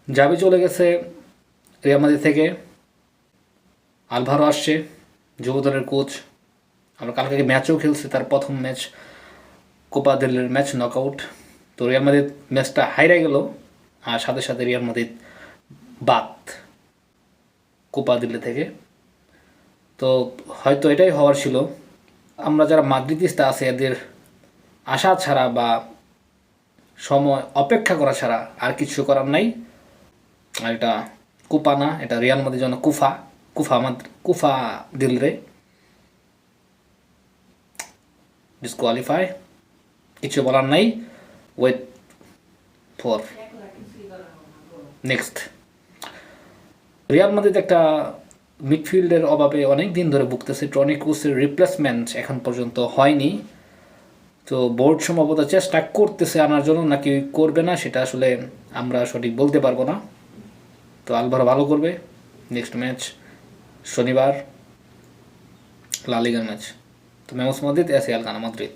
Xavi চলে গেছে Real Madrid থেকে, আলভারো আসছে যুব দলের কোচ। আমরা কালকে ম্যাচও খেলছে, তার প্রথম ম্যাচ কোপা দেলের ম্যাচ নকআউট। তো রিয়াল মাদ্রিদ ম্যাচটা হাইরা গেল, আর সাথে সাথে রিয়াল মাদ্রিদ বাদ কোপা দিল্লি থেকে। তো হয়তো এটাই হওয়ার ছিল। আমরা যারা মাদ্রিদিস্তা আছে এদের আশা ছাড়া বা সময় অপেক্ষা করা ছাড়া আর কিছু করার নাই। আর এটা কুপা না, এটা রিয়াল মাদ্রিদ জন্য কুফা, কুফা দিল রে, ডিসকোয়ালিফাই, কিছু বলার নাই। Wait for next. Real Madrid একটা মিডফিল্ডের অভাবে অনেক দিন ধরে ভুগতেছে। টনি ক্রুসের রিপ্লেসমেন্ট এখন পর্যন্ত হয়নি। তো বোর্ড সম্ভবত চেষ্টা করতেছে আনার জন্য, নাকি করবে না সেটা আসলে আমরা সঠিক বলতে পারবো না। তো আলভারো ভালো করবে। নেক্সট ম্যাচ শনিবার লা লিগার ম্যাচ। তো ম্যাচ মাদ্রিদ এসে আলকানা মাদ্রিদ।